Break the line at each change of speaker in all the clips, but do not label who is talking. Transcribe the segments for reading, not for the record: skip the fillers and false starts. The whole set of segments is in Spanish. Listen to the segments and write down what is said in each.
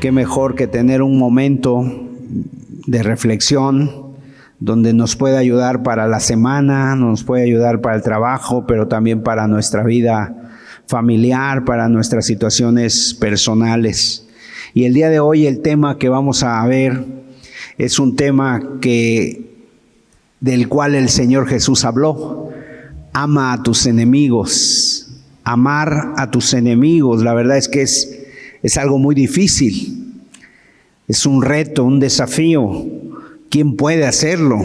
qué mejor que tener un momento de reflexión donde nos puede ayudar para la semana, nos puede ayudar para el trabajo, pero también para nuestra vida familiar, para nuestras situaciones personales. Y el día de hoy el tema que vamos a ver es un tema del cual el Señor Jesús habló. Ama a tus enemigos, amar a tus enemigos. La verdad es que es algo muy difícil, es un reto, un desafío. ¿Quién puede hacerlo?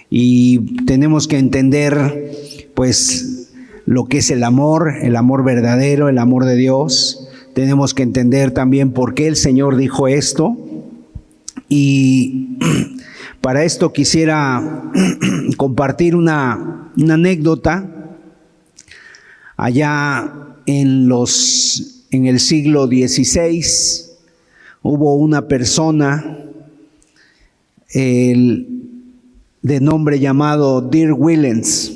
Y tenemos que entender, pues, lo que es el amor verdadero, el amor de Dios. Tenemos que entender también por qué el Señor dijo esto. Y para esto quisiera compartir una anécdota. Allá en el siglo XVI hubo una persona de nombre llamado Dirk Willems.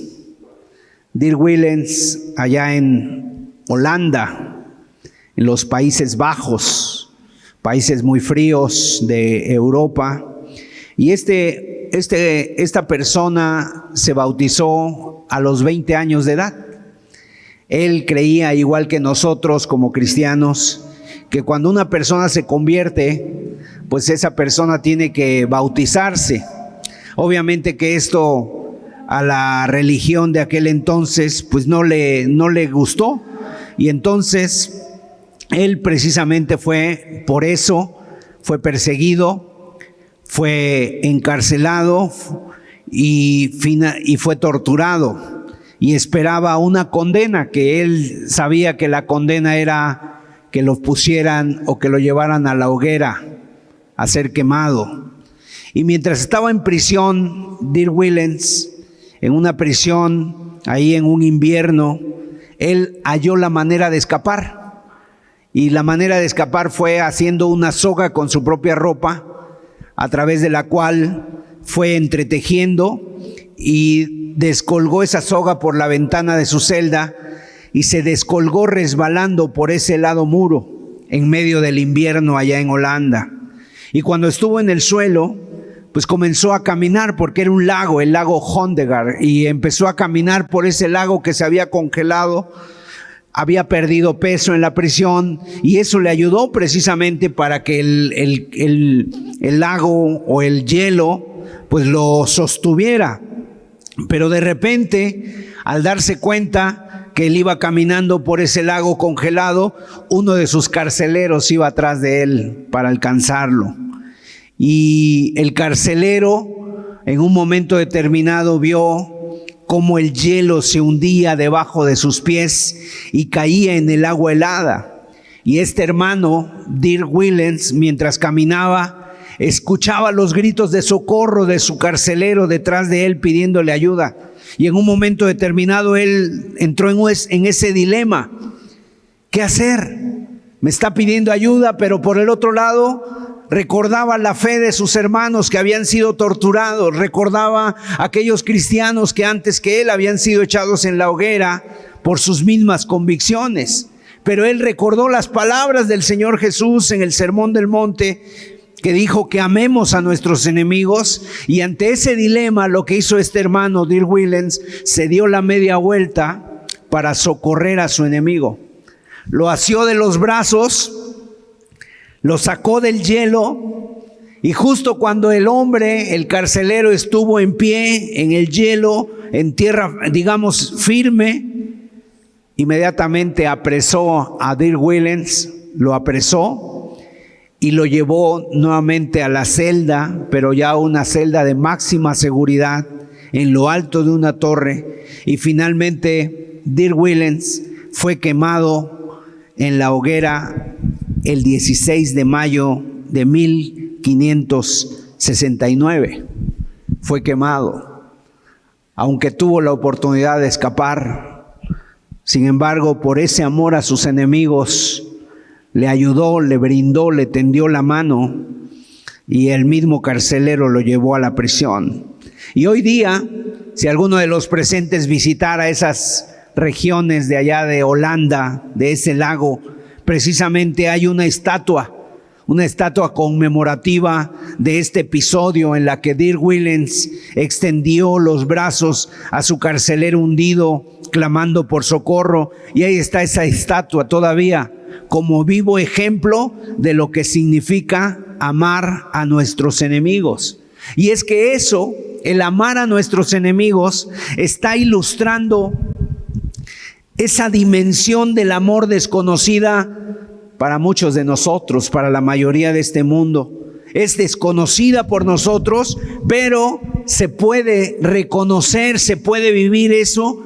Dirk Willems, allá en Holanda, en los Países Bajos, países muy fríos de Europa. Y esta persona se bautizó a los 20 años de edad. Él creía, igual que nosotros como cristianos, que cuando una persona se convierte, pues esa persona tiene que bautizarse. Obviamente que esto a la religión de aquel entonces pues no le gustó, y entonces él precisamente por eso fue perseguido, fue encarcelado y fue torturado, y esperaba una condena, que él sabía que la condena era que lo pusieran o que lo llevaran a la hoguera a ser quemado. Y mientras estaba en prisión, Dirk Willems, en una prisión ahí en un invierno, él halló la manera de escapar. Y la manera de escapar fue haciendo una soga con su propia ropa, a través de la cual fue entretejiendo y descolgó esa soga por la ventana de su celda y se descolgó resbalando por ese lado muro en medio del invierno allá en Holanda. Y cuando estuvo en el suelo, pues comenzó a caminar, porque era un lago, el lago Hondegar, y empezó a caminar por ese lago que se había congelado. Había perdido peso en la prisión, y eso le ayudó precisamente para que el lago o el hielo pues lo sostuviera. Pero de repente, al darse cuenta que él iba caminando por ese lago congelado, uno de sus carceleros iba atrás de él para alcanzarlo. Y el carcelero en un momento determinado vio cómo el hielo se hundía debajo de sus pies y caía en el agua helada. Y este hermano, Dirk Willems, mientras caminaba, escuchaba los gritos de socorro de su carcelero detrás de él pidiéndole ayuda. Y en un momento determinado él entró en ese dilema. ¿Qué hacer? Me está pidiendo ayuda, pero por el otro lado recordaba la fe de sus hermanos que habían sido torturados, recordaba a aquellos cristianos que antes que él habían sido echados en la hoguera por sus mismas convicciones. Pero él recordó las palabras del Señor Jesús en el Sermón del Monte, que dijo que amemos a nuestros enemigos, y ante ese dilema lo que hizo este hermano Dirk Willems, se dio la media vuelta para socorrer a su enemigo. Lo asió de los brazos, lo sacó del hielo, y justo cuando el carcelero estuvo en pie en el hielo, en tierra, digamos, firme, inmediatamente apresó a Dirk Willems, lo apresó y lo llevó nuevamente a la celda, pero ya una celda de máxima seguridad en lo alto de una torre. Y finalmente Dirk Willems fue quemado en la hoguera el 16 de mayo de 1569. Fue quemado, aunque tuvo la oportunidad de escapar. Sin embargo, por ese amor a sus enemigos, le ayudó, le brindó, le tendió la mano, y el mismo carcelero lo llevó a la prisión. Y hoy día, si alguno de los presentes visitara esas regiones de allá de Holanda, de ese lago, precisamente hay una estatua una estatua conmemorativa de este episodio en la que Dirk Willems extendió los brazos a su carcelero hundido, clamando por socorro, y ahí está esa estatua todavía como vivo ejemplo de lo que significa amar a nuestros enemigos. Y es que eso, el amar a nuestros enemigos, está ilustrando esa dimensión del amor desconocida para muchos de nosotros, para la mayoría de este mundo. Es desconocida por nosotros, pero se puede reconocer, se puede vivir eso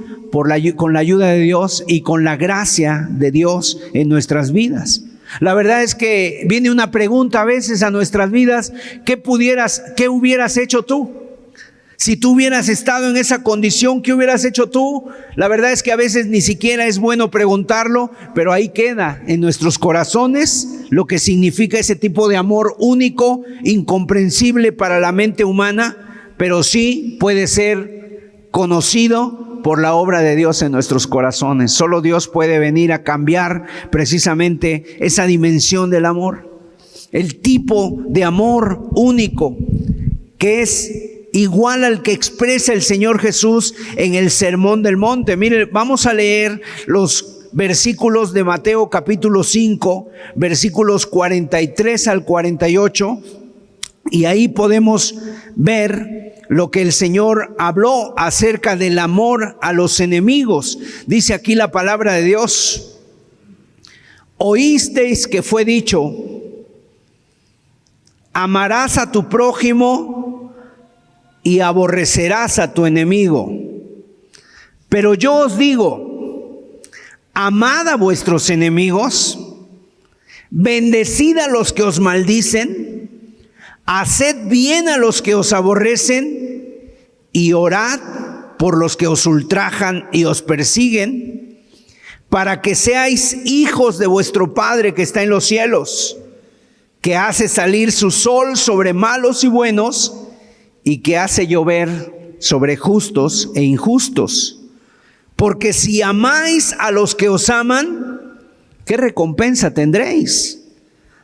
con la ayuda de Dios y con la gracia de Dios en nuestras vidas. La verdad es que viene una pregunta a veces a nuestras vidas: ¿qué hubieras hecho tú? Si tú hubieras estado en esa condición, ¿qué hubieras hecho tú? La verdad es que a veces ni siquiera es bueno preguntarlo, pero ahí queda en nuestros corazones lo que significa ese tipo de amor único, incomprensible para la mente humana, pero sí puede ser conocido por la obra de Dios en nuestros corazones. Solo Dios puede venir a cambiar precisamente esa dimensión del amor. El tipo de amor único que es igual al que expresa el Señor Jesús en el Sermón del Monte. Mire, vamos a leer los versículos de Mateo capítulo 5, versículos 43 al 48, y ahí podemos ver lo que el Señor habló acerca del amor a los enemigos. Dice aquí la palabra de Dios: oísteis que fue dicho, amarás a tu prójimo y aborrecerás a tu enemigo. Pero yo os digo, amad a vuestros enemigos, bendecid a los que os maldicen, haced bien a los que os aborrecen y orad por los que os ultrajan y os persiguen, para que seáis hijos de vuestro Padre que está en los cielos, que hace salir su sol sobre malos y buenos, y que hace llover sobre justos e injustos. Porque si amáis a los que os aman, ¿qué recompensa tendréis?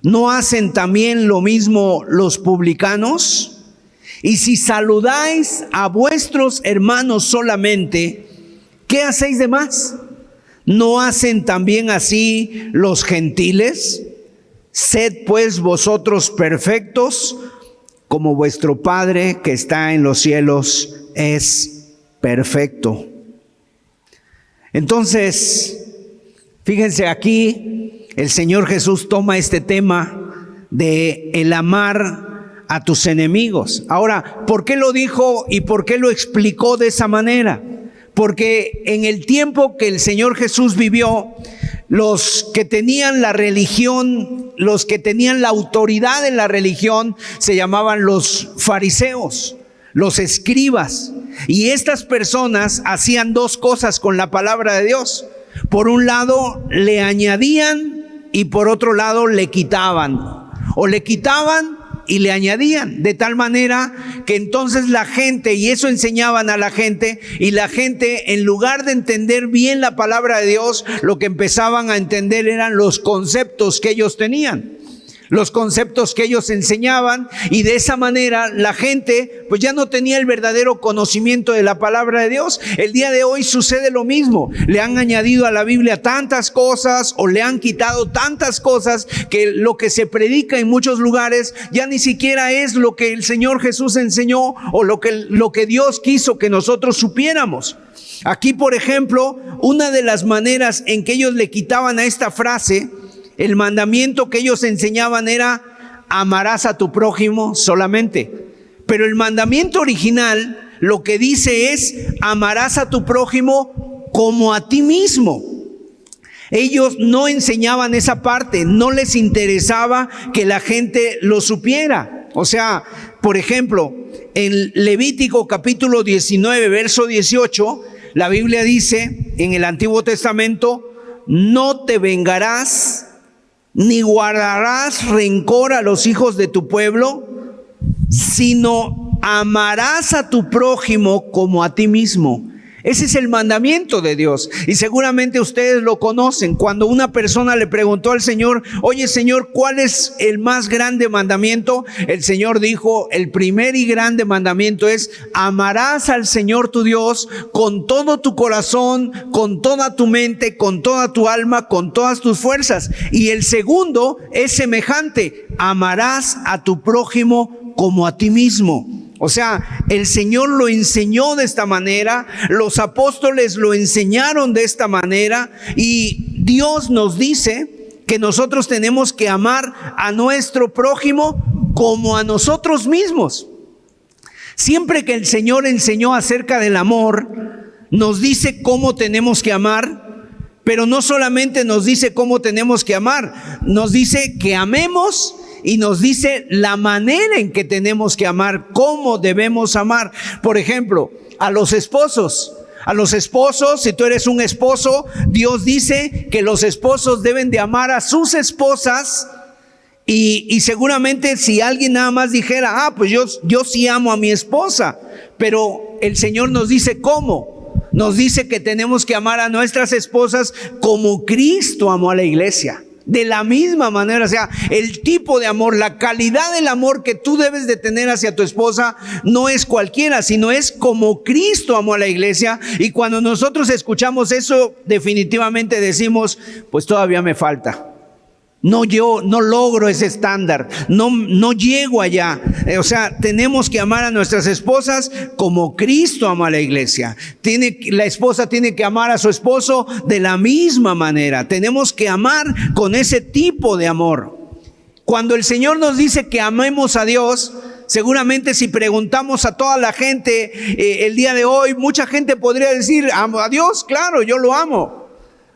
¿No hacen también lo mismo los publicanos? Y si saludáis a vuestros hermanos solamente, ¿qué hacéis de más? ¿No hacen también así los gentiles? Sed pues vosotros perfectos, como vuestro Padre que está en los cielos es perfecto. Entonces, fíjense aquí, el Señor Jesús toma este tema de el amar a tus enemigos. Ahora, ¿por qué lo dijo y por qué lo explicó de esa manera? Porque en el tiempo que el Señor Jesús vivió, los que tenían la religión, los que tenían la autoridad en la religión, se llamaban los fariseos, los escribas. Y estas personas hacían dos cosas con la palabra de Dios. Por un lado, le añadían y por otro lado, le quitaban. O le quitaban y le añadían, de tal manera que entonces la gente, y eso enseñaban a la gente, y la gente, en lugar de entender bien la palabra de Dios, lo que empezaban a entender eran los conceptos que ellos tenían, los conceptos que ellos enseñaban, y de esa manera la gente pues ya no tenía el verdadero conocimiento de la palabra de Dios. El día de hoy sucede lo mismo. Le han añadido a la Biblia tantas cosas o le han quitado tantas cosas que lo que se predica en muchos lugares ya ni siquiera es lo que el Señor Jesús enseñó o lo que Dios quiso que nosotros supiéramos. Aquí, por ejemplo, una de las maneras en que ellos le quitaban a esta frase, el mandamiento que ellos enseñaban era: amarás a tu prójimo solamente. Pero el mandamiento original lo que dice es: amarás a tu prójimo como a ti mismo. Ellos no enseñaban esa parte, no les interesaba que la gente lo supiera. O sea, por ejemplo, en Levítico capítulo 19, verso 18, la Biblia dice en el Antiguo Testamento: no te vengarás ni guardarás rencor a los hijos de tu pueblo, sino amarás a tu prójimo como a ti mismo. Ese es el mandamiento de Dios y seguramente ustedes lo conocen. Cuando una persona le preguntó al Señor: oye Señor, ¿cuál es el más grande mandamiento? El Señor dijo: el primer y grande mandamiento es: amarás al Señor tu Dios con todo tu corazón, con toda tu mente, con toda tu alma, con todas tus fuerzas. Y el segundo es semejante: amarás a tu prójimo como a ti mismo. O sea, el Señor lo enseñó de esta manera, los apóstoles lo enseñaron de esta manera y Dios nos dice que nosotros tenemos que amar a nuestro prójimo como a nosotros mismos. Siempre que el Señor enseñó acerca del amor, nos dice cómo tenemos que amar, pero no solamente nos dice cómo tenemos que amar, nos dice que amemos. Y nos dice la manera en que tenemos que amar, cómo debemos amar. Por ejemplo, a los esposos, si tú eres un esposo, Dios dice que los esposos deben de amar a sus esposas. Y seguramente si alguien nada más dijera: pues yo sí amo a mi esposa, pero el Señor nos dice cómo. Nos dice que tenemos que amar a nuestras esposas como Cristo amó a la iglesia. De la misma manera, o sea, el tipo de amor, la calidad del amor que tú debes de tener hacia tu esposa no es cualquiera, sino es como Cristo amó a la iglesia. Y cuando nosotros escuchamos eso, definitivamente decimos: pues todavía me falta. Yo no logro ese estándar, no llego allá. O sea, tenemos que amar a nuestras esposas como Cristo ama a la iglesia. La esposa tiene que amar a su esposo de la misma manera. Tenemos que amar con ese tipo de amor. Cuando el Señor nos dice que amemos a Dios, seguramente si preguntamos a toda la gente el día de hoy, mucha gente podría decir: amo a Dios, claro, yo lo amo.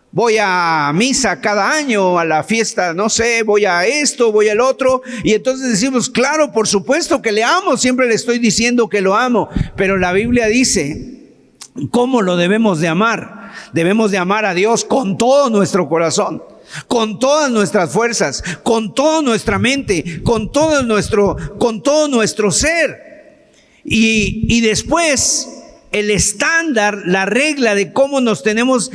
Voy a misa cada año, a la fiesta, no sé, voy a esto, voy al otro. Y entonces decimos: claro, por supuesto que le amo, siempre le estoy diciendo que lo amo. Pero la Biblia dice cómo lo debemos de amar. Debemos de amar a Dios con todo nuestro corazón, con todas nuestras fuerzas, con toda nuestra mente, con todo nuestro ser. Y después, el estándar, la regla de cómo nos tenemos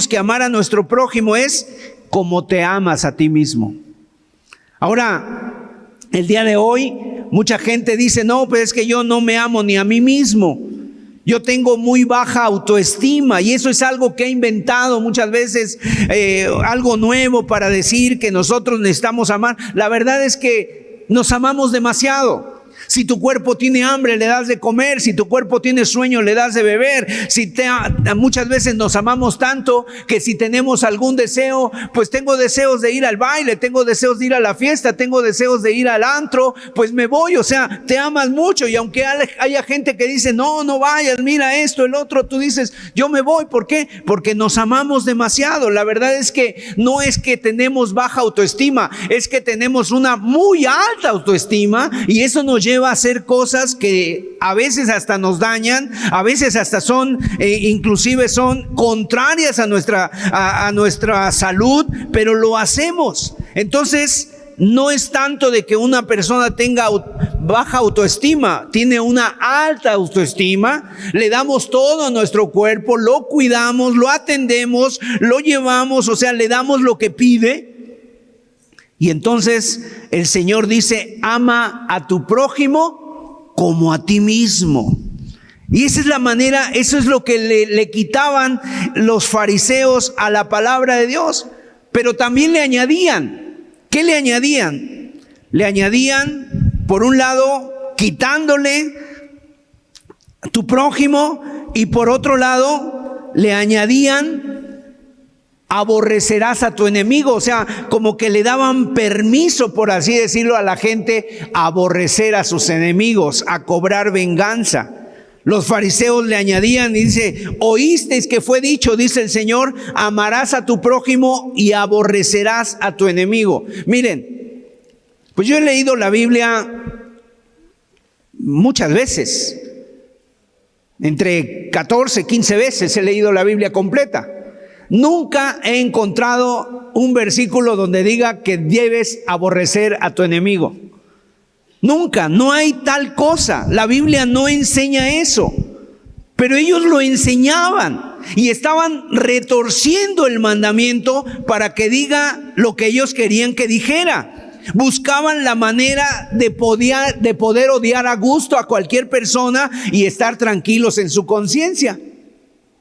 que amar a nuestro prójimo es como te amas a ti mismo. Ahora, el día de hoy, mucha gente dice: no, pues es que yo no me amo ni a mí mismo. Yo tengo muy baja autoestima, y eso es algo que he inventado muchas veces, algo nuevo para decir que nosotros necesitamos amar. La verdad es que nos amamos demasiado. Si tu cuerpo tiene hambre, le das de comer. Si tu cuerpo tiene sueño, le das de beber. Muchas veces nos amamos tanto que si tenemos algún deseo, pues tengo deseos de ir al baile, tengo deseos de ir a la fiesta, tengo deseos de ir al antro, pues me voy. O sea, te amas mucho, y aunque haya gente que dice: no vayas, mira esto, el otro, tú dices: yo me voy. ¿Por qué? Porque nos amamos demasiado. La verdad es que no es que tenemos baja autoestima, es que tenemos una muy alta autoestima, y eso nos lleva a hacer cosas que a veces hasta nos dañan, a veces hasta inclusive son contrarias a nuestra salud, pero lo hacemos. Entonces, no es tanto de que una persona tenga baja autoestima, tiene una alta autoestima. Le damos todo a nuestro cuerpo, lo cuidamos, lo atendemos, lo llevamos, o sea, le damos lo que pide. Y entonces el Señor dice: ama a tu prójimo como a ti mismo. Y esa es la manera, eso es lo que le quitaban los fariseos a la palabra de Dios. Pero también le añadían. ¿Qué le añadían? Le añadían, por un lado, quitándole tu prójimo, y por otro lado, le añadían: aborrecerás a tu enemigo. O sea, como que le daban permiso, por así decirlo, a la gente a aborrecer a sus enemigos, a cobrar venganza. Los fariseos le añadían y dice: oísteis que fue dicho, dice el Señor, amarás a tu prójimo y aborrecerás a tu enemigo. Miren, pues yo he leído la Biblia muchas veces, entre 14, 15 veces he leído la Biblia completa. Nunca he encontrado un versículo donde diga que debes aborrecer a tu enemigo. Nunca, no hay tal cosa. La Biblia no enseña eso. Pero ellos lo enseñaban y estaban retorciendo el mandamiento para que diga lo que ellos querían que dijera. Buscaban la manera de poder odiar a gusto a cualquier persona y estar tranquilos en su conciencia.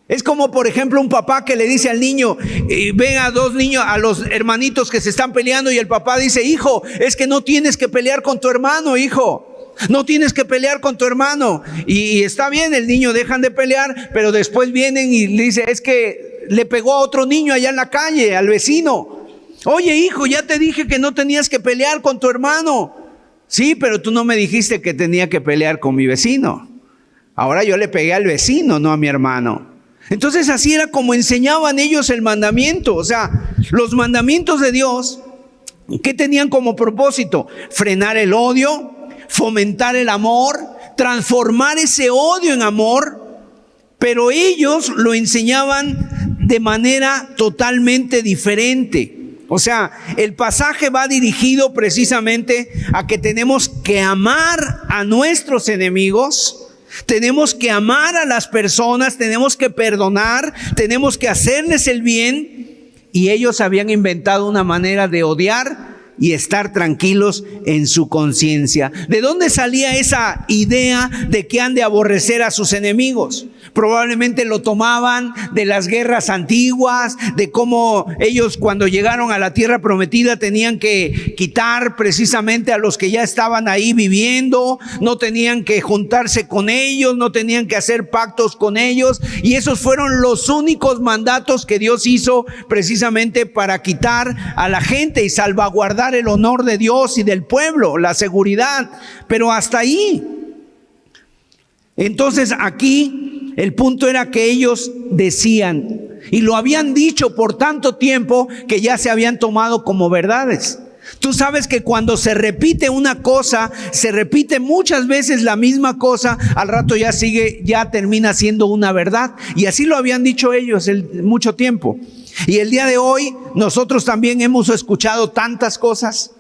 Es como, por ejemplo, un papá que le dice al niño, ven a dos niños, a los hermanitos que se están peleando, y el papá dice: hijo, es que no tienes que pelear con tu hermano, hijo. No tienes que pelear con tu hermano. Y está bien, el niño dejan de pelear, pero después vienen y le dice: es que le pegó a otro niño allá en la calle, al vecino. Oye, hijo, ya te dije que no tenías que pelear con tu hermano. Sí, pero tú no me dijiste que tenía que pelear con mi vecino. Ahora yo le pegué al vecino, no a mi hermano. Entonces así era como enseñaban ellos el mandamiento. O sea, los mandamientos de Dios, ¿qué tenían como propósito? Frenar el odio, fomentar el amor, transformar ese odio en amor, pero ellos lo enseñaban de manera totalmente diferente. O sea, el pasaje va dirigido precisamente a que tenemos que amar a nuestros enemigos, tenemos que amar a las personas, tenemos que perdonar, tenemos que hacerles el bien, y ellos habían inventado una manera de odiar y estar tranquilos en su conciencia. ¿De dónde salía esa idea de que han de aborrecer a sus enemigos? Probablemente lo tomaban de las guerras antiguas, de cómo ellos cuando llegaron a la tierra prometida tenían que quitar precisamente a los que ya estaban ahí viviendo, no tenían que juntarse con ellos, no tenían que hacer pactos con ellos, y esos fueron los únicos mandatos que Dios hizo precisamente para quitar a la gente y salvaguardar el honor de Dios y del pueblo, la seguridad, pero hasta ahí. Entonces aquí el punto era que ellos decían, y lo habían dicho por tanto tiempo que ya se habían tomado como verdades. Tú sabes que cuando se repite una cosa, se repite muchas veces la misma cosa, al rato ya termina siendo una verdad. Y así lo habían dicho ellos mucho tiempo. Y el día de hoy nosotros también hemos escuchado tantas cosas.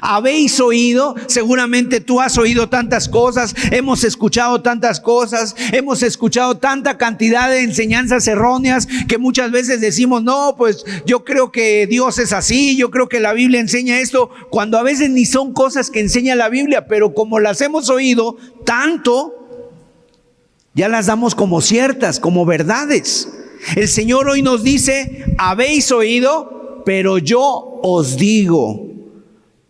Habéis oído, seguramente tú has oído tantas cosas, hemos escuchado tantas cosas, hemos escuchado tanta cantidad de enseñanzas erróneas que muchas veces decimos: no, pues yo creo que Dios es así, yo creo que la Biblia enseña esto, cuando a veces ni son cosas que enseña la Biblia, pero como las hemos oído tanto, ya las damos como ciertas, como verdades. El Señor hoy nos dice: habéis oído, pero yo os digo.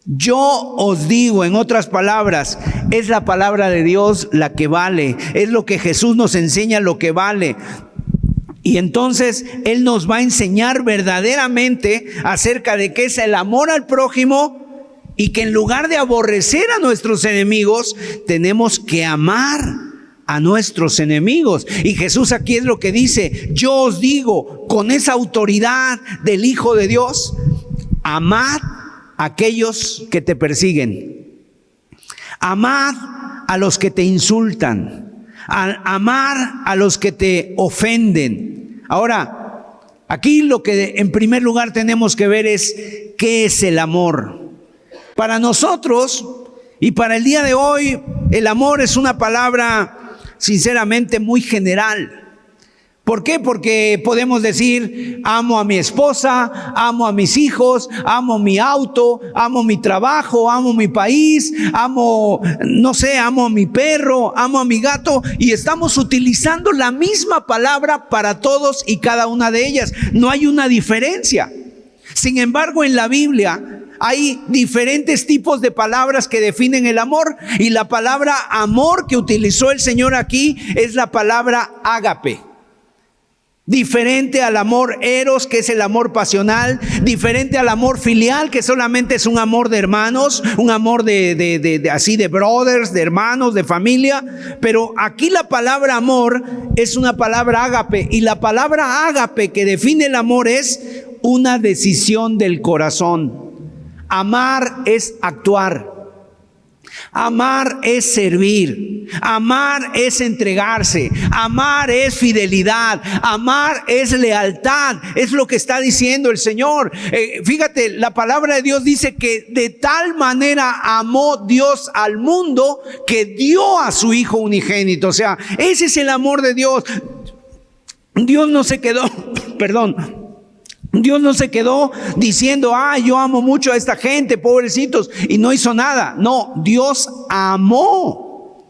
Yo os digo, en otras palabras, es la palabra de Dios la que vale, es lo que Jesús nos enseña lo que vale. Y entonces Él nos va a enseñar verdaderamente acerca de qué es el amor al prójimo, y que en lugar de aborrecer a nuestros enemigos, tenemos que amar a nuestros enemigos. Y Jesús aquí es lo que dice: yo os digo, con esa autoridad del Hijo de Dios, amad a aquellos que te persiguen, amad a los que te insultan, amar a los que te ofenden. Ahora, aquí lo que en primer lugar tenemos que ver es qué es el amor. Para nosotros y para el día de hoy, el amor es una palabra sinceramente muy general. ¿Por qué? Porque podemos decir: amo a mi esposa, amo a mis hijos, amo mi auto, amo mi trabajo, amo mi país, amo a mi perro, amo a mi gato, y estamos utilizando la misma palabra para todos y cada una de ellas. No hay una diferencia. Sin embargo, en la Biblia hay diferentes tipos de palabras que definen el amor, y la palabra amor que utilizó el Señor aquí es la palabra ágape. Diferente al amor eros, que es el amor pasional, diferente al amor filial, que solamente es un amor de hermanos, un amor de brothers, de hermanos, de familia. Pero aquí la palabra amor es una palabra ágape, y la palabra ágape que define el amor es una decisión del corazón. Amar es actuar. Amar es servir. Amar es entregarse. Amar es fidelidad. Amar es lealtad. Es lo que está diciendo el Señor. Fíjate, la palabra de Dios dice que de tal manera amó Dios al mundo que dio a su Hijo unigénito. O sea, ese es el amor de Dios. Dios no se quedó, Dios no se quedó diciendo, yo amo mucho a esta gente, pobrecitos, y no hizo nada. No, Dios amó.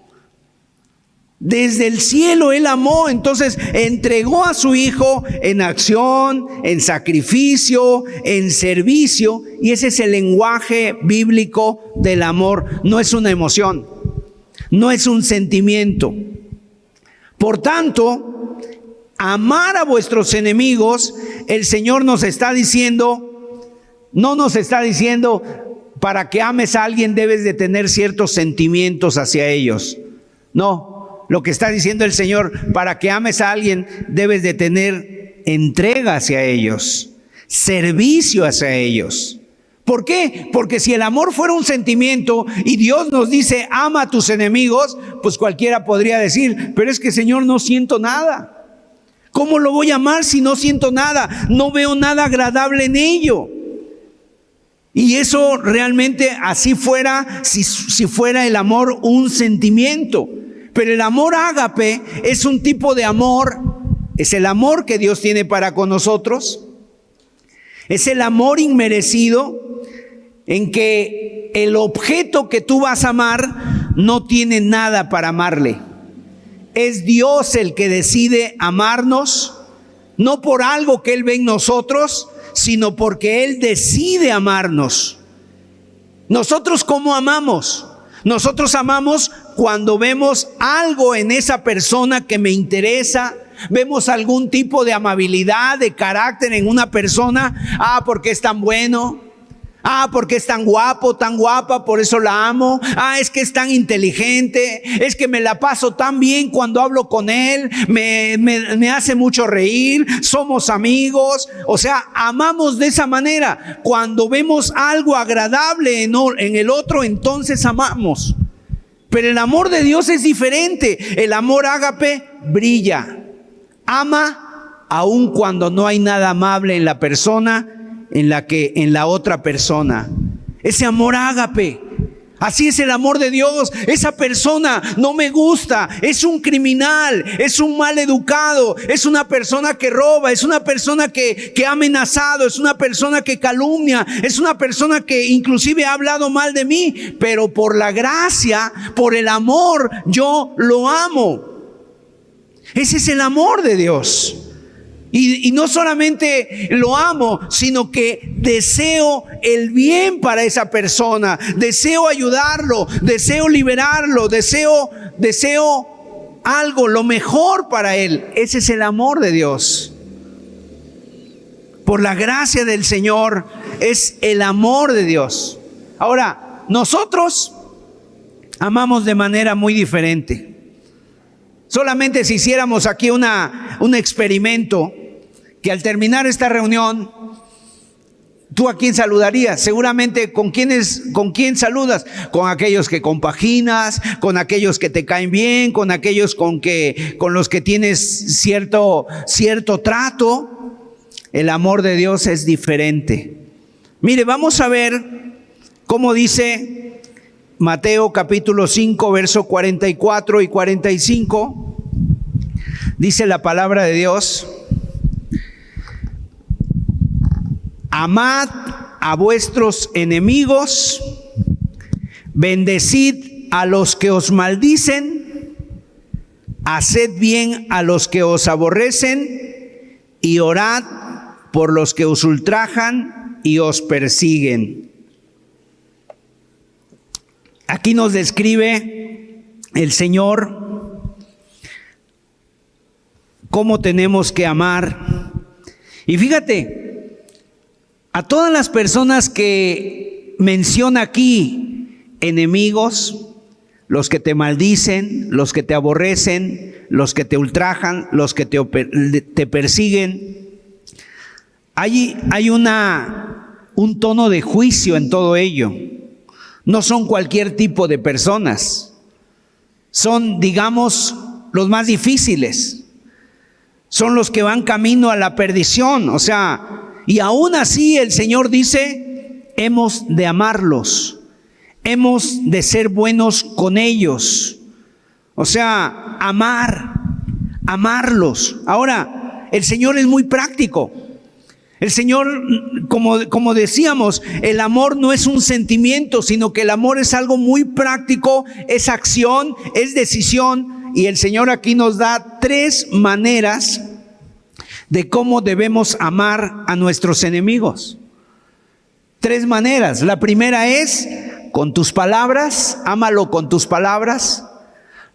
Desde el cielo Él amó, entonces entregó a su Hijo en acción, en sacrificio, en servicio, y ese es el lenguaje bíblico del amor. No es una emoción, no es un sentimiento. Por tanto, amar a vuestros enemigos, el Señor nos está diciendo, no nos está diciendo, para que ames a alguien debes de tener ciertos sentimientos hacia ellos. No, lo que está diciendo el Señor, para que ames a alguien debes de tener entrega hacia ellos, servicio hacia ellos. ¿Por qué? Porque si el amor fuera un sentimiento y Dios nos dice, ama a tus enemigos, pues cualquiera podría decir, pero es que Señor, no siento nada. ¿Cómo lo voy a amar si no siento nada? No veo nada agradable en ello. Y eso realmente así fuera, si fuera el amor un sentimiento. Pero el amor ágape es un tipo de amor, es el amor que Dios tiene para con nosotros. Es el amor inmerecido en que el objeto que tú vas a amar no tiene nada para amarle. Es Dios el que decide amarnos, no por algo que Él ve en nosotros, sino porque Él decide amarnos. Nosotros, ¿cómo amamos? Nosotros amamos cuando vemos algo en esa persona que me interesa, vemos algún tipo de amabilidad, de carácter en una persona. Porque es tan bueno. Porque es tan guapo, tan guapa, por eso la amo. Es que es tan inteligente. Es que me la paso tan bien cuando hablo con él. Me hace mucho reír. Somos amigos. O sea, amamos de esa manera. Cuando vemos algo agradable en el otro, entonces amamos. Pero el amor de Dios es diferente. El amor ágape brilla. Ama aun cuando no hay nada amable en la persona, en la otra persona. Ese amor ágape, así es el amor de Dios. Esa persona no me gusta, es un criminal, es un mal educado, es una persona que roba, es una persona que ha amenazado, es una persona que calumnia, es una persona que inclusive ha hablado mal de mí, pero por la gracia, por el amor, yo lo amo. Ese es el amor de Dios. Y no solamente lo amo, sino que deseo el bien para esa persona, deseo ayudarlo, deseo liberarlo, deseo algo, lo mejor para él. Ese es el amor de Dios. Por la gracia del Señor es el amor de Dios. Ahora, nosotros amamos de manera muy diferente. Solamente si hiciéramos aquí un experimento, que al terminar esta reunión, ¿tú a quién saludarías? Seguramente, ¿con quién saludas? Con aquellos que compaginas, con aquellos que te caen bien, con aquellos con los que tienes cierto trato. El amor de Dios es diferente. Mire, vamos a ver cómo dice Mateo capítulo 5, verso 44 y 45. Dice la palabra de Dios: amad a vuestros enemigos, bendecid a los que os maldicen, haced bien a los que os aborrecen y orad por los que os ultrajan y os persiguen. Aquí nos describe el Señor cómo tenemos que amar. Y fíjate, a todas las personas que menciona aquí, enemigos, los que te maldicen, los que te aborrecen, los que te ultrajan, los que te persiguen, hay un tono de juicio en todo ello. No son cualquier tipo de personas. son, digamos, los más difíciles. Son los que van camino a la perdición. O sea, y aún así el Señor dice, hemos de amarlos. Hemos de ser buenos con ellos. O sea, amarlos. Ahora, el Señor es muy práctico. El Señor, como decíamos, el amor no es un sentimiento, sino que el amor es algo muy práctico, es acción, es decisión. Y el Señor aquí nos da 3 maneras de cómo debemos amar a nuestros enemigos. 3 maneras. La primera es con tus palabras, ámalo con tus palabras.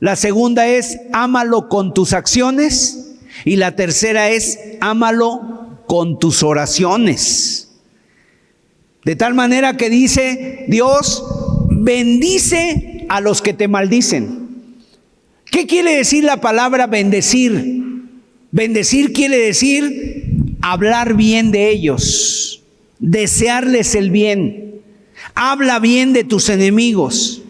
La segunda es ámalo con tus acciones. Y la tercera es ámalo con tus oraciones. De tal manera que dice Dios, bendice a los que te maldicen. ¿Qué quiere decir la palabra bendecir? Bendecir quiere decir hablar bien de ellos, desearles el bien. Habla bien de tus enemigos.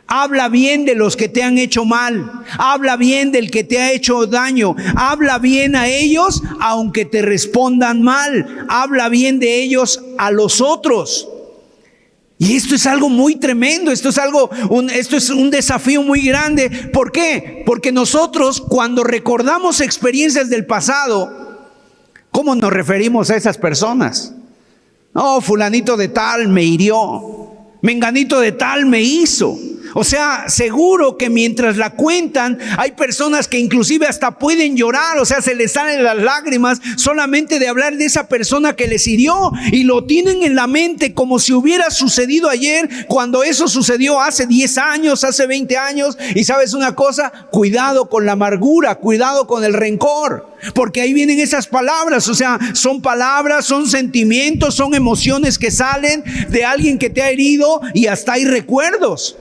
Habla bien de los que te han hecho mal. Habla bien del que te ha hecho daño. Habla bien a ellos aunque te respondan mal. Habla bien de ellos a los otros. Y esto es algo muy tremendo. Esto es un desafío muy grande. ¿Por qué? Porque nosotros, cuando recordamos experiencias del pasado, ¿cómo nos referimos a esas personas? No, fulanito de tal me hirió. Menganito de tal me hizo. O sea, seguro que mientras la cuentan, hay personas que inclusive hasta pueden llorar, o sea, se les salen las lágrimas solamente de hablar de esa persona que les hirió, y lo tienen en la mente como si hubiera sucedido ayer, cuando eso sucedió hace 10 años, hace 20 años. Y ¿sabes una cosa? Cuidado con la amargura, cuidado con el rencor, porque ahí vienen esas palabras. O sea, son palabras, son sentimientos, son emociones que salen de alguien que te ha herido, y hasta hay recuerdos.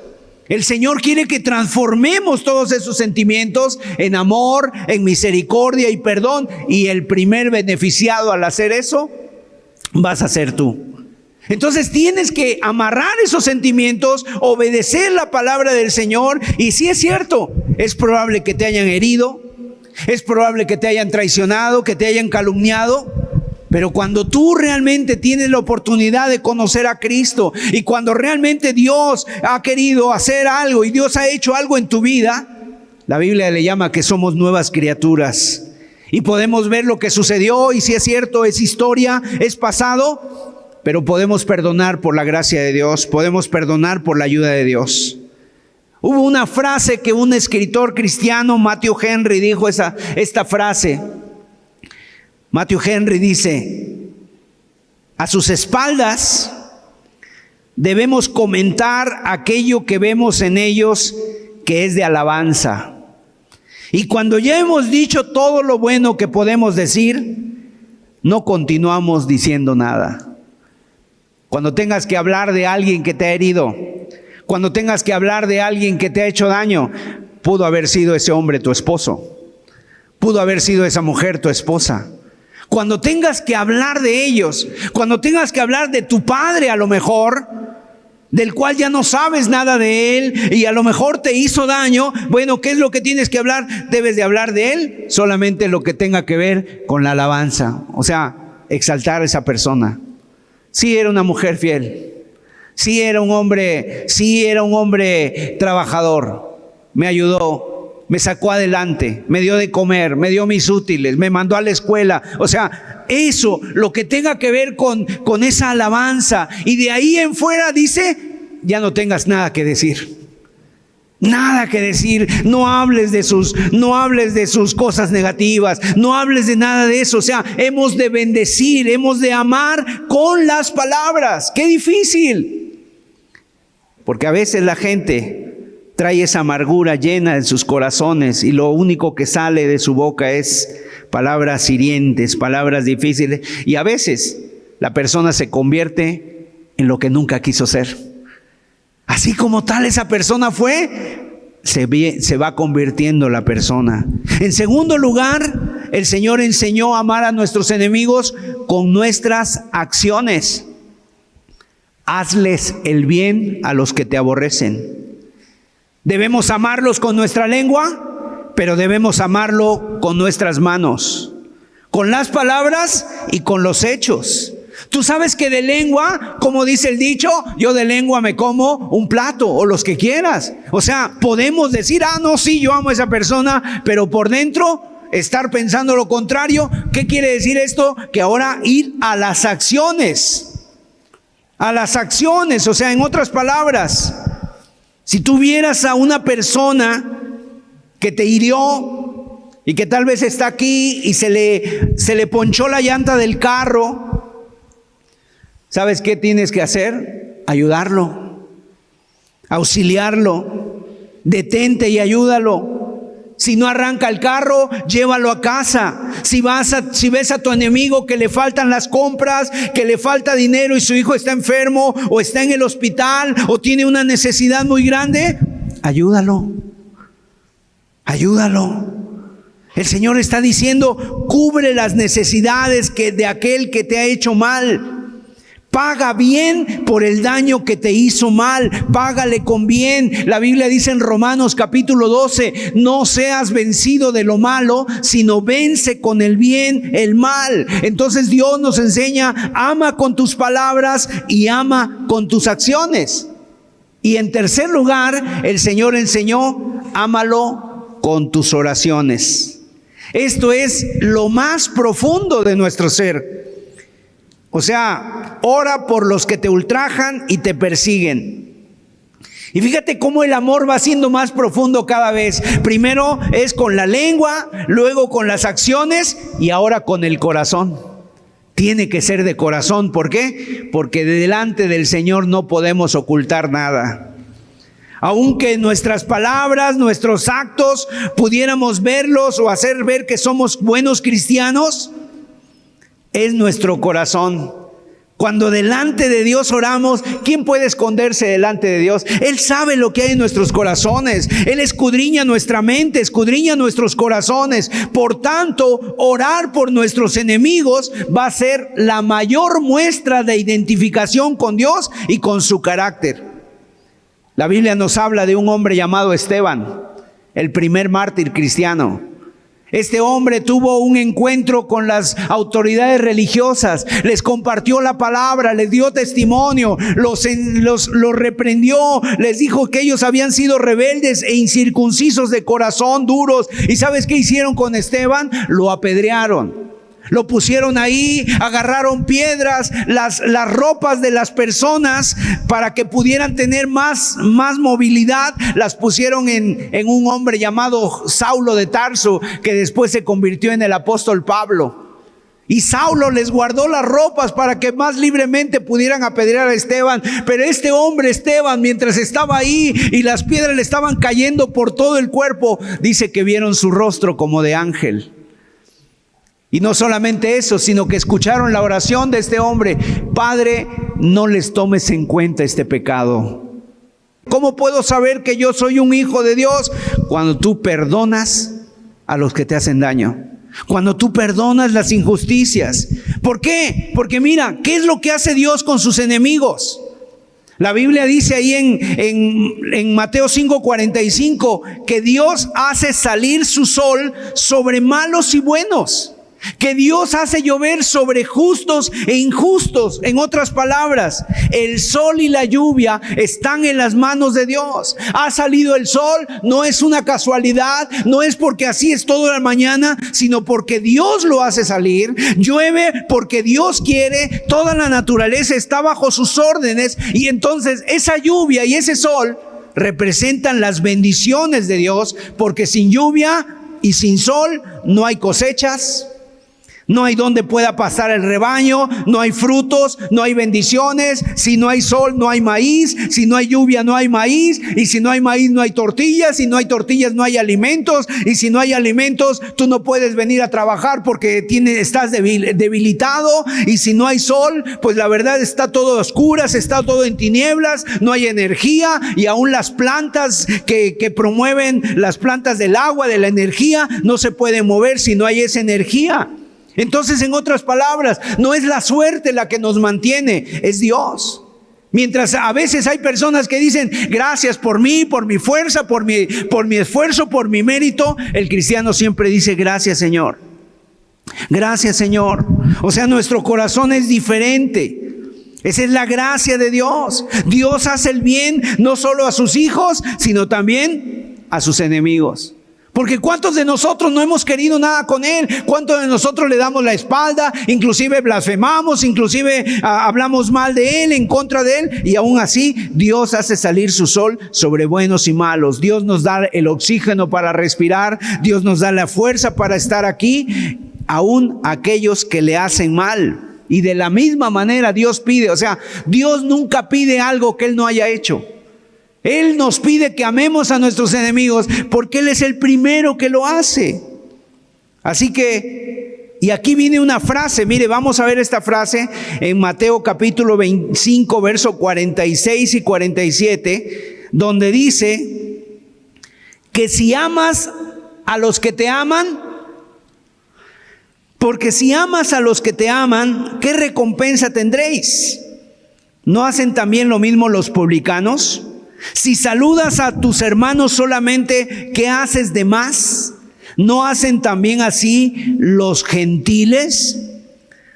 El Señor quiere que transformemos todos esos sentimientos en amor, en misericordia y perdón. Y el primer beneficiado al hacer eso vas a ser tú. Entonces tienes que amarrar esos sentimientos, obedecer la palabra del Señor. Y si es cierto, es probable que te hayan herido, es probable que te hayan traicionado, que te hayan calumniado. Pero cuando tú realmente tienes la oportunidad de conocer a Cristo, y cuando realmente Dios ha querido hacer algo y Dios ha hecho algo en tu vida, la Biblia le llama que somos nuevas criaturas. Y podemos ver lo que sucedió, y si es cierto, es historia, es pasado, pero podemos perdonar por la gracia de Dios, podemos perdonar por la ayuda de Dios. Hubo una frase que un escritor cristiano, Matthew Henry, dijo esta frase. Matthew Henry dice: a sus espaldas debemos comentar aquello que vemos en ellos que es de alabanza. Y cuando ya hemos dicho todo lo bueno que podemos decir, no continuamos diciendo nada. Cuando tengas que hablar de alguien que te ha herido, cuando tengas que hablar de alguien que te ha hecho daño, pudo haber sido ese hombre tu esposo, pudo haber sido esa mujer tu esposa. Cuando tengas que hablar de ellos, cuando tengas que hablar de tu padre, a lo mejor, del cual ya no sabes nada de él y a lo mejor te hizo daño, bueno, ¿qué es lo que tienes que hablar? Debes de hablar de él solamente lo que tenga que ver con la alabanza. O sea, exaltar a esa persona. Sí, era una mujer fiel. Sí, era un hombre trabajador. Me ayudó. Me sacó adelante, me dio de comer, me dio mis útiles, me mandó a la escuela. O sea, eso, lo que tenga que ver con esa alabanza. Y de ahí en fuera dice, ya no tengas nada que decir. Nada que decir. No hables de sus cosas negativas. No hables de nada de eso. O sea, hemos de bendecir, hemos de amar con las palabras. ¡Qué difícil! Porque a veces la gente trae esa amargura llena de sus corazones, y lo único que sale de su boca es palabras hirientes, palabras difíciles. Y a veces la persona se convierte en lo que nunca quiso ser. Así como tal esa persona fue, se va convirtiendo la persona. En segundo lugar, el Señor enseñó a amar a nuestros enemigos con nuestras acciones. Hazles el bien a los que te aborrecen. Debemos amarlos con nuestra lengua, pero debemos amarlo con nuestras manos, con las palabras y con los hechos. Tú sabes que de lengua, como dice el dicho, yo de lengua me como un plato o los que quieras. O sea, podemos decir, no, sí, yo amo a esa persona, pero por dentro estar pensando lo contrario. ¿Qué quiere decir esto? Que ahora ir a las acciones. A las acciones, o sea, en otras palabras, si tú vieras a una persona que te hirió y que tal vez está aquí y se le ponchó la llanta del carro, ¿sabes qué tienes que hacer? Ayudarlo, auxiliarlo, detente y ayúdalo. Si no arranca el carro, llévalo a casa. Si ves a tu enemigo que le faltan las compras, que le falta dinero y su hijo está enfermo o está en el hospital o tiene una necesidad muy grande, ayúdalo. Ayúdalo. El Señor está diciendo, cubre las necesidades de aquel que te ha hecho mal. Paga bien por el daño que te hizo mal. Págale con bien. La Biblia dice en Romanos capítulo 12, no seas vencido de lo malo, sino vence con el bien el mal. Entonces Dios nos enseña, ama con tus palabras y ama con tus acciones. Y en tercer lugar, el Señor enseñó, ámalo con tus oraciones. Esto es lo más profundo de nuestro ser. O sea, ora por los que te ultrajan y te persiguen. Y fíjate cómo el amor va siendo más profundo cada vez. Primero es con la lengua, luego con las acciones y ahora con el corazón. Tiene que ser de corazón. ¿Por qué? Porque delante del Señor no podemos ocultar nada. Aunque nuestras palabras, nuestros actos, pudiéramos verlos o hacer ver que somos buenos cristianos, es nuestro corazón. Cuando delante de Dios oramos, ¿quién puede esconderse delante de Dios? Él sabe lo que hay en nuestros corazones. Él escudriña nuestra mente, escudriña nuestros corazones. Por tanto, orar por nuestros enemigos va a ser la mayor muestra de identificación con Dios y con su carácter. La Biblia nos habla de un hombre llamado Esteban, el primer mártir cristiano. Este hombre tuvo un encuentro con las autoridades religiosas, les compartió la palabra, les dio testimonio, los reprendió, les dijo que ellos habían sido rebeldes e incircuncisos de corazón, duros. ¿Y sabes qué hicieron con Esteban? Lo apedrearon. Lo pusieron ahí, agarraron piedras, las ropas de las personas para que pudieran tener más movilidad, las pusieron en un hombre llamado Saulo de Tarso, que después se convirtió en el apóstol Pablo. Y Saulo les guardó las ropas para que más libremente pudieran apedrear a Esteban. Pero este hombre Esteban, mientras estaba ahí y las piedras le estaban cayendo por todo el cuerpo, dice que vieron su rostro como de ángel. Y no solamente eso, sino que escucharon la oración de este hombre: Padre, no les tomes en cuenta este pecado. ¿Cómo puedo saber que yo soy un hijo de Dios? Cuando tú perdonas a los que te hacen daño. Cuando tú perdonas las injusticias. ¿Por qué? Porque mira, ¿qué es lo que hace Dios con sus enemigos? La Biblia dice ahí en Mateo 5:45 que Dios hace salir su sol sobre malos y buenos. Que Dios hace llover sobre justos e injustos. En otras palabras, el sol y la lluvia están en las manos de Dios. Ha salido el sol, no es una casualidad, no es porque así es toda la mañana, sino porque Dios lo hace salir. Llueve porque Dios quiere, toda la naturaleza está bajo sus órdenes, y entonces esa lluvia y ese sol representan las bendiciones de Dios, porque sin lluvia y sin sol no hay cosechas. No hay donde pueda pasar el rebaño, no hay frutos, no hay bendiciones. Si no hay sol, no hay maíz. Si no hay lluvia, no hay maíz. Y si no hay maíz, no hay tortillas. Si no hay tortillas, no hay alimentos. Y si no hay alimentos, tú no puedes venir a trabajar porque estás debilitado. Y si no hay sol, pues la verdad está todo a oscuras, está todo en tinieblas, no hay energía. Y aún las plantas que promueven, las plantas del agua, de la energía, no se pueden mover si no hay esa energía. Entonces, en otras palabras, no es la suerte la que nos mantiene, es Dios. Mientras a veces hay personas que dicen, gracias por mí, por mi fuerza, por mi esfuerzo, por mi mérito, el cristiano siempre dice, gracias Señor. Gracias Señor. O sea, nuestro corazón es diferente. Esa es la gracia de Dios. Dios hace el bien no solo a sus hijos, sino también a sus enemigos. Porque ¿cuántos de nosotros no hemos querido nada con Él? ¿Cuántos de nosotros le damos la espalda? Inclusive blasfemamos, inclusive hablamos mal de Él, en contra de Él. Y aún así, Dios hace salir su sol sobre buenos y malos. Dios nos da el oxígeno para respirar. Dios nos da la fuerza para estar aquí. Aún aquellos que le hacen mal. Y de la misma manera Dios pide. O sea, Dios nunca pide algo que Él no haya hecho. Él nos pide que amemos a nuestros enemigos porque Él es el primero que lo hace. Así que, y aquí viene una frase, mire, vamos a ver esta frase en Mateo capítulo 25, verso 46 y 47, donde dice que si amas a los que te aman, porque si amas a los que te aman, ¿qué recompensa tendréis? ¿No hacen también lo mismo los publicanos? Si saludas a tus hermanos solamente, ¿qué haces de más? ¿No hacen también así los gentiles?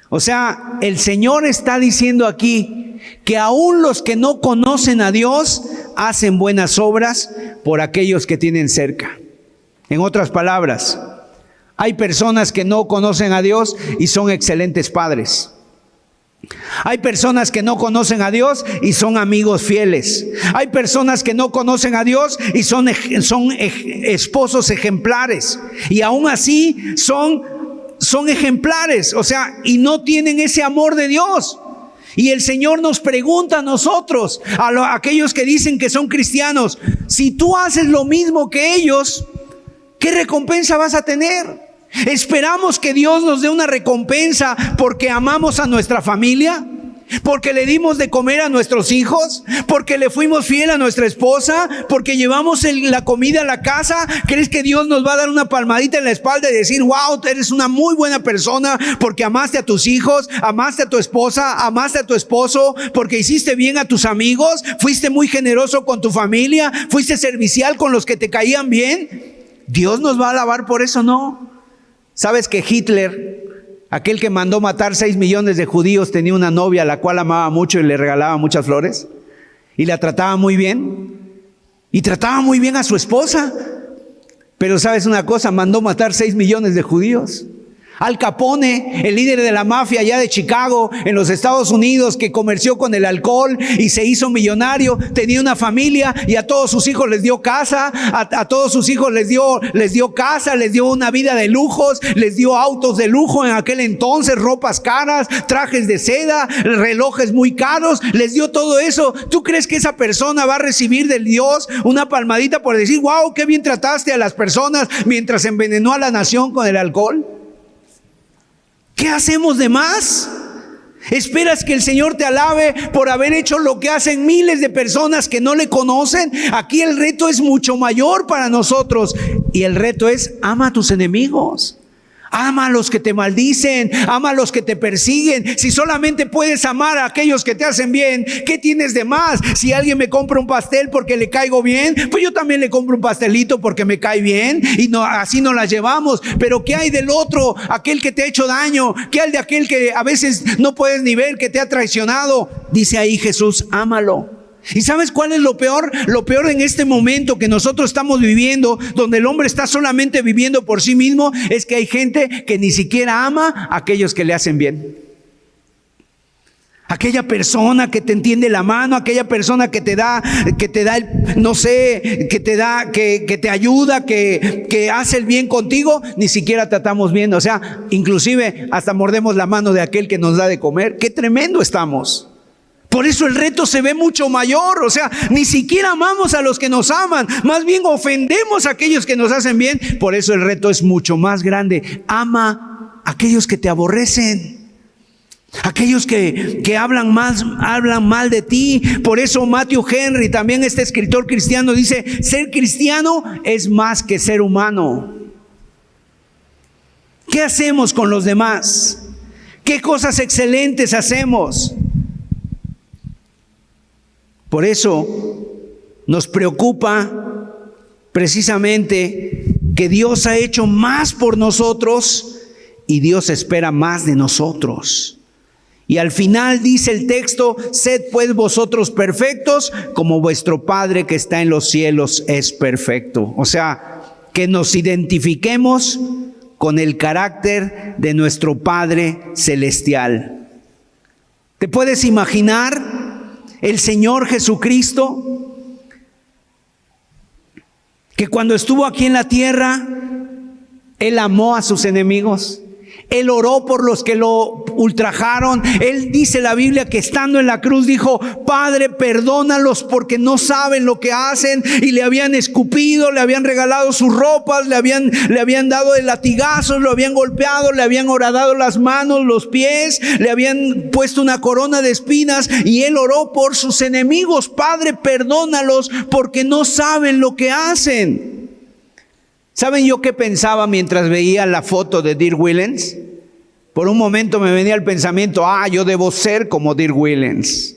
O sea, el Señor está diciendo aquí que aún los que no conocen a Dios hacen buenas obras por aquellos que tienen cerca. En otras palabras, hay personas que no conocen a Dios y son excelentes padres. Hay personas que no conocen a Dios y son amigos fieles. Hay personas que no conocen a Dios y son esposos ejemplares. Y aún así son ejemplares, o sea, y no tienen ese amor de Dios. Y el Señor nos pregunta a nosotros, a aquellos que dicen que son cristianos, si tú haces lo mismo que ellos, ¿qué recompensa vas a tener? ¿Esperamos que Dios nos dé una recompensa porque amamos a nuestra familia? ¿Porque le dimos de comer a nuestros hijos? ¿Porque le fuimos fiel a nuestra esposa? ¿Porque llevamos la comida a la casa? ¿Crees que Dios nos va a dar una palmadita en la espalda y decir, wow, eres una muy buena persona porque amaste a tus hijos, amaste a tu esposa, amaste a tu esposo, porque hiciste bien a tus amigos, fuiste muy generoso con tu familia, fuiste servicial con los que te caían bien? ¿Dios nos va a alabar por eso? No. ¿Sabes que Hitler, aquel que mandó matar 6 millones de judíos, tenía una novia a la cual amaba mucho y le regalaba muchas flores? Y la trataba muy bien. Y trataba muy bien a su esposa. Pero ¿sabes una cosa? Mandó matar 6 millones de judíos. Al Capone, el líder de la mafia allá de Chicago, en los Estados Unidos, que comerció con el alcohol y se hizo millonario, tenía una familia y a todos sus hijos les dio casa, a todos sus hijos les dio casa, les dio una vida de lujos, les dio autos de lujo en aquel entonces, ropas caras, trajes de seda, relojes muy caros, les dio todo eso. ¿Tú crees que esa persona va a recibir del Dios una palmadita por decir, wow, qué bien trataste a las personas mientras envenenó a la nación con el alcohol? ¿Qué hacemos de más? ¿Esperas que el Señor te alabe por haber hecho lo que hacen miles de personas que no le conocen? Aquí el reto es mucho mayor para nosotros. Y el reto es, ama a tus enemigos. Ama a los que te maldicen, ama a los que te persiguen. Si solamente puedes amar a aquellos que te hacen bien, ¿qué tienes de más? Si alguien me compra un pastel porque le caigo bien, pues yo también le compro un pastelito porque me cae bien, y no, así nos las llevamos. Pero ¿qué hay del otro? Aquel que te ha hecho daño. ¿Qué hay de aquel que a veces no puedes ni ver, que te ha traicionado? Dice ahí Jesús, ámalo. ¿Y sabes cuál es lo peor? Lo peor en este momento que nosotros estamos viviendo, donde el hombre está solamente viviendo por sí mismo, es que hay gente que ni siquiera ama a aquellos que le hacen bien. Aquella persona que te entiende la mano, aquella persona que te da no sé, que te ayuda, que hace el bien contigo, ni siquiera tratamos bien. O sea, inclusive hasta mordemos la mano de aquel que nos da de comer. ¡Qué tremendo estamos! Por eso el reto se ve mucho mayor. O sea, ni siquiera amamos a los que nos aman, más bien ofendemos a aquellos que nos hacen bien. Por eso el reto es mucho más grande. Ama a aquellos que te aborrecen, aquellos que hablan mal de ti. Por eso Matthew Henry, también este escritor cristiano, dice, ser cristiano es más que ser humano. ¿Qué hacemos con los demás? ¿Qué cosas excelentes hacemos? Por eso nos preocupa precisamente que Dios ha hecho más por nosotros y Dios espera más de nosotros. Y al final dice el texto: sed pues vosotros perfectos como vuestro Padre que está en los cielos es perfecto. O sea, que nos identifiquemos con el carácter de nuestro Padre celestial. ¿Te puedes imaginar el Señor Jesucristo que cuando estuvo aquí en la tierra, Él amó a sus enemigos? Él oró por los que lo ultrajaron. Él, dice la Biblia, que estando en la cruz dijo: Padre, perdónalos porque no saben lo que hacen. Y le habían escupido, le habían regalado sus ropas, le habían dado de latigazos, lo habían golpeado, le habían horadado las manos, los pies, le habían puesto una corona de espinas. Y Él oró por sus enemigos: Padre, perdónalos porque no saben lo que hacen. ¿Saben yo qué pensaba mientras veía la foto de Dirk Willens? Por un momento me venía el pensamiento: yo debo ser como Dirk Willens.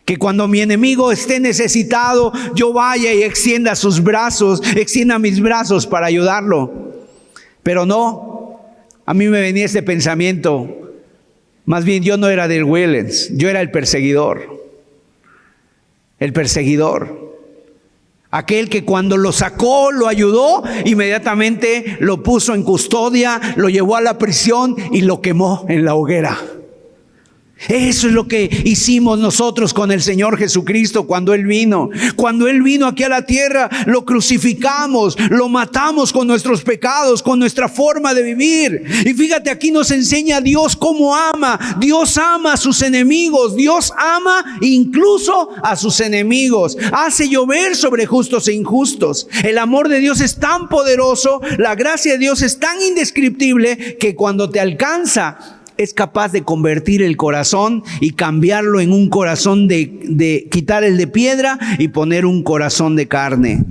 Que cuando mi enemigo esté necesitado, yo vaya y extienda mis brazos para ayudarlo. Pero no, a mí me venía este pensamiento. Más bien, yo no era Dirk Willens, yo era el perseguidor. El perseguidor. Aquel que cuando lo sacó, lo ayudó, inmediatamente lo puso en custodia, lo llevó a la prisión y lo quemó en la hoguera. Eso es lo que hicimos nosotros con el Señor Jesucristo cuando Él vino. Cuando Él vino aquí a la tierra, lo crucificamos, lo matamos con nuestros pecados, con nuestra forma de vivir. Y fíjate, aquí nos enseña Dios cómo ama. Dios ama a sus enemigos. Dios ama incluso a sus enemigos. Hace llover sobre justos e injustos. El amor de Dios es tan poderoso, la gracia de Dios es tan indescriptible, que cuando te alcanza, es capaz de convertir el corazón y cambiarlo en un corazón de quitar el de piedra y poner un corazón de carne.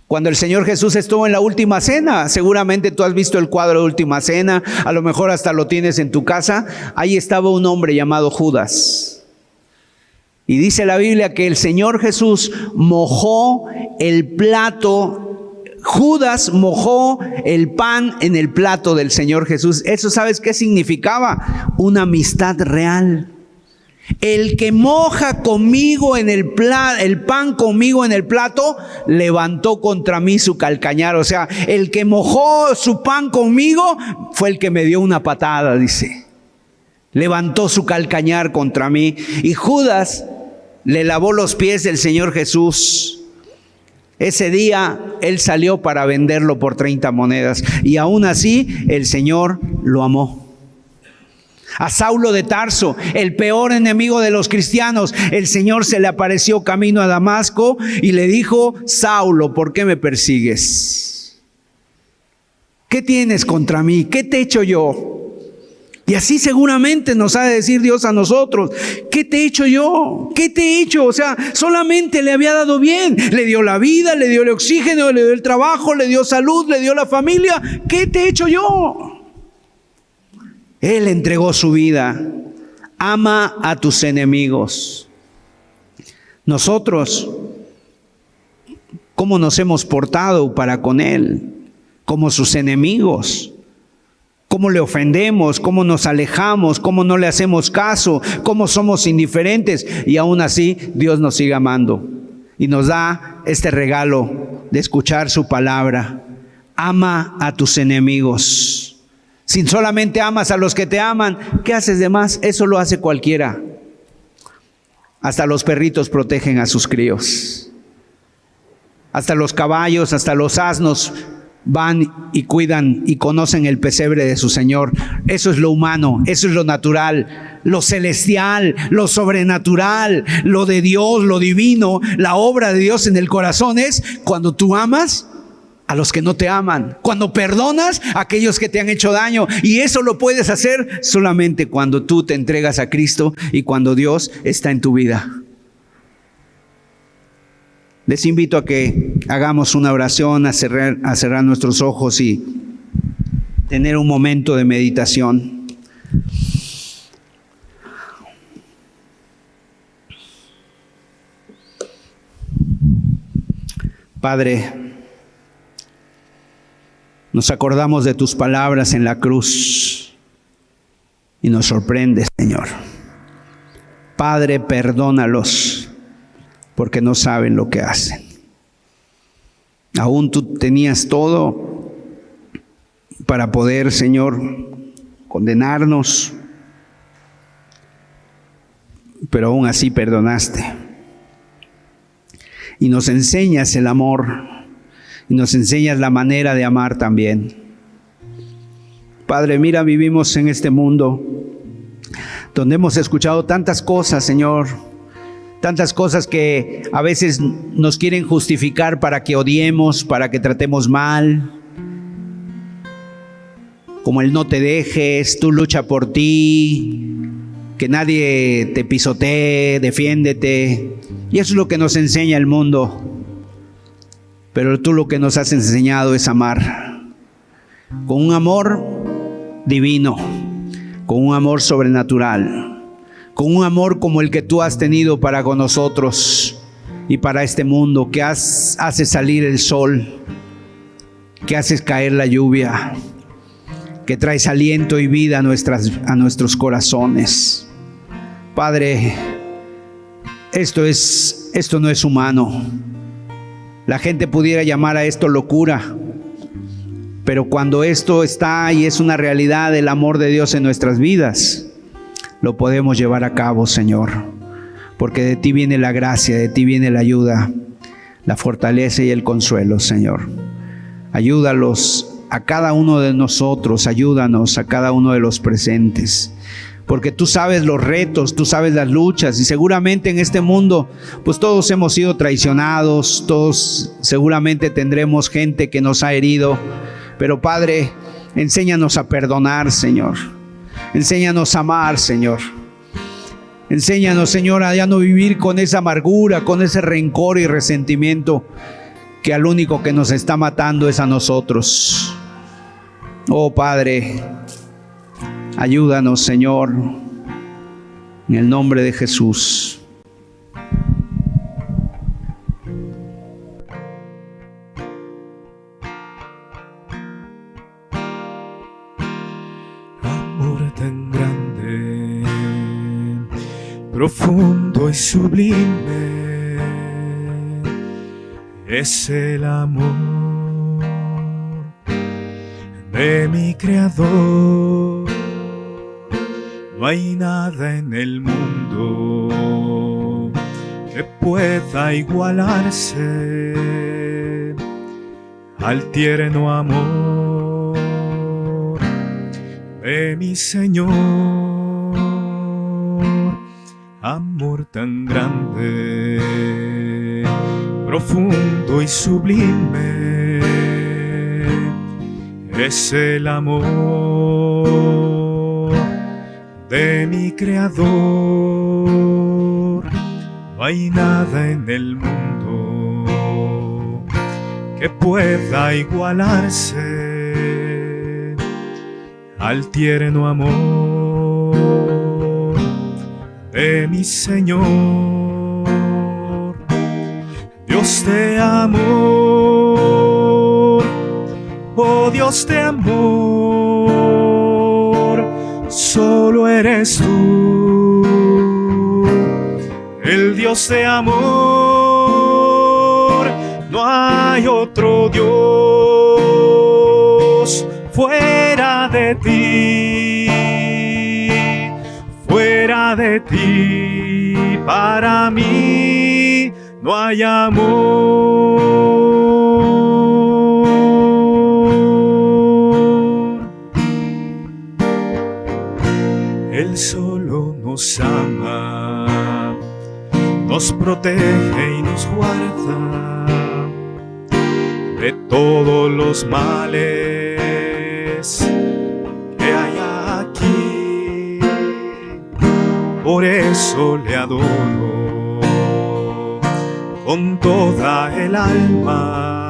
Cuando el Señor Jesús estuvo en la última cena, seguramente tú has visto el cuadro de Última Cena, a lo mejor hasta lo tienes en tu casa. Ahí estaba un hombre llamado Judas. Y dice la Biblia que el Señor Jesús mojó el plato. Judas mojó el pan en el plato del Señor Jesús. ¿Eso sabes qué significaba? Una amistad real. El que moja conmigo en el pan conmigo en el plato, levantó contra mí su calcañar. O sea, el que mojó su pan conmigo fue el que me dio una patada, dice. Levantó su calcañar contra mí. Y Judas le lavó los pies del Señor Jesús. Ese día él salió para venderlo por 30 monedas. Y aún así el Señor lo amó. A Saulo de Tarso, el peor enemigo de los cristianos, el Señor se le apareció camino a Damasco y le dijo: Saulo, ¿por qué me persigues? ¿Qué tienes contra mí? ¿Qué te he hecho yo? Y así seguramente nos ha de decir Dios a nosotros: ¿qué te he hecho yo? ¿Qué te he hecho? O sea, solamente le había dado bien. Le dio la vida, le dio el oxígeno, le dio el trabajo, le dio salud, le dio la familia. ¿Qué te he hecho yo? Él entregó su vida. Ama a tus enemigos. Nosotros, ¿cómo nos hemos portado para con Él? Como sus enemigos. ¿Cómo le ofendemos? ¿Cómo nos alejamos? ¿Cómo no le hacemos caso? ¿Cómo somos indiferentes? Y aún así Dios nos sigue amando y nos da este regalo de escuchar su palabra. Ama a tus enemigos. Si solamente amas a los que te aman, ¿qué haces de más? Eso lo hace cualquiera. Hasta los perritos protegen a sus críos. Hasta los caballos, hasta los asnos van y cuidan y conocen el pesebre de su Señor. Eso es lo humano, eso es lo natural, lo celestial, lo sobrenatural, lo de Dios, lo divino. La obra de Dios en el corazón es cuando tú amas a los que no te aman, cuando perdonas a aquellos que te han hecho daño. Y eso lo puedes hacer solamente cuando tú te entregas a Cristo y cuando Dios está en tu vida. Les invito a que hagamos una oración, a cerrar nuestros ojos y tener un momento de meditación. Padre, nos acordamos de tus palabras en la cruz y nos sorprende, Señor. Padre, perdónalos porque no saben lo que hacen. Aún tú tenías todo para poder, Señor, condenarnos, pero aún así perdonaste. Y nos enseñas el amor, y nos enseñas la manera de amar también. Padre, mira, vivimos en este mundo donde hemos escuchado tantas cosas, Señor, tantas cosas que a veces nos quieren justificar para que odiemos, para que tratemos mal, como el no te dejes, tú lucha por ti, que nadie te pisotee, defiéndete. Y eso es lo que nos enseña el mundo. Pero tú lo que nos has enseñado es amar, con un amor divino, con un amor sobrenatural, con un amor como el que tú has tenido para con nosotros y para este mundo, que hace salir el sol, que haces caer la lluvia, que traes aliento y vida a nuestros corazones. Padre, esto no es humano. La gente pudiera llamar a esto locura, pero cuando esto está y es una realidad del amor de Dios en nuestras vidas, lo podemos llevar a cabo, Señor, porque de ti viene la gracia, de ti viene la ayuda, la fortaleza y el consuelo, Señor. Ayúdalos a cada uno de nosotros, ayúdanos a cada uno de los presentes, porque tú sabes los retos, tú sabes las luchas, y seguramente en este mundo pues todos hemos sido traicionados, todos seguramente tendremos gente que nos ha herido, pero Padre, enséñanos a perdonar, Señor. Enséñanos a amar, Señor. Enséñanos, Señor, a ya no vivir con esa amargura, con ese rencor y resentimiento, que al único que nos está matando es a nosotros. Oh Padre, ayúdanos, Señor, en el nombre de Jesús.
Amor tan grande, profundo y sublime, es el amor de mi Creador. No hay nada en el mundo que pueda igualarse al tierno amor de mi Señor. Amor tan grande, profundo y sublime, es el amor de mi Creador. No hay nada en el mundo que pueda igualarse al tierno amor de mi Señor. Dios de amor, oh Dios de amor, solo eres tú, el Dios de amor. No hay otro Dios fuera de ti, fuera de ti. Para mí no hay amor. Él solo nos ama, nos protege y nos guarda de todos los males que hay aquí. Por eso le adoro con toda el alma,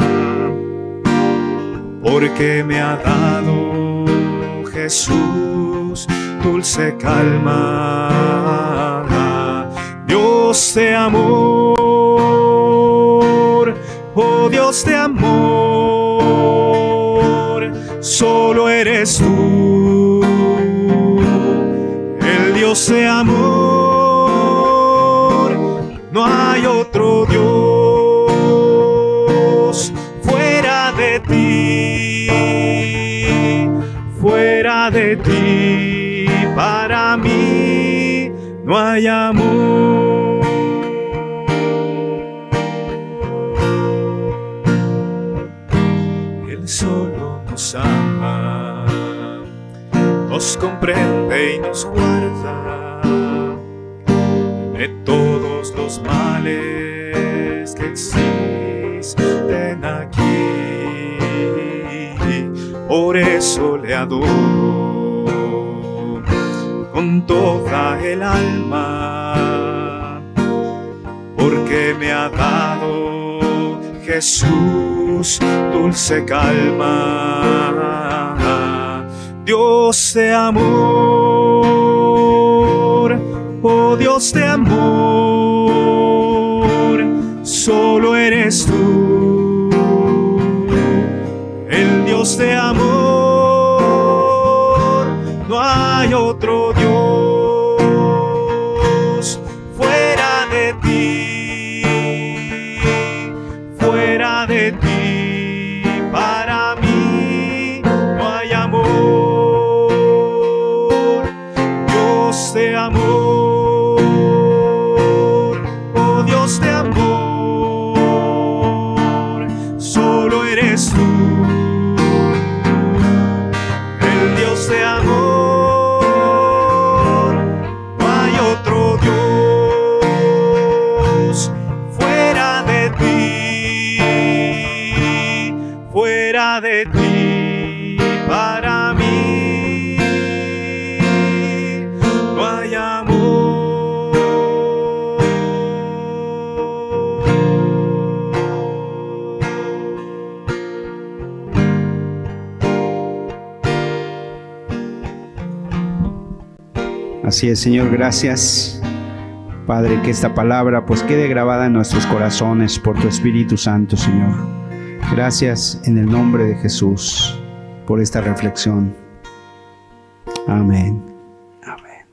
porque me ha dado Jesús dulce calma. Dios de amor, oh Dios de amor, solo eres tú, el Dios de amor, no hay otro Dios fuera de ti, para mí no hay amor. Él solo nos ama, nos comprende y nos guarda de todos los males que existen aquí. Por eso le adoro con toda el alma, porque me ha dado Jesús dulce calma. Dios de amor, oh Dios de amor, solo eres tú, el Dios de amor, no hay otro Dios fuera de ti, para mí no hay amor. Dios de amor, oh Dios de amor, solo eres tú, el Dios de amor, no hay otro Dios fuera de ti, para mí no hay amor.
Así es, Señor, gracias, Padre, que esta palabra pues quede grabada en nuestros corazones por tu Espíritu Santo, Señor. Gracias en el nombre de Jesús por esta reflexión. Amén. Amén.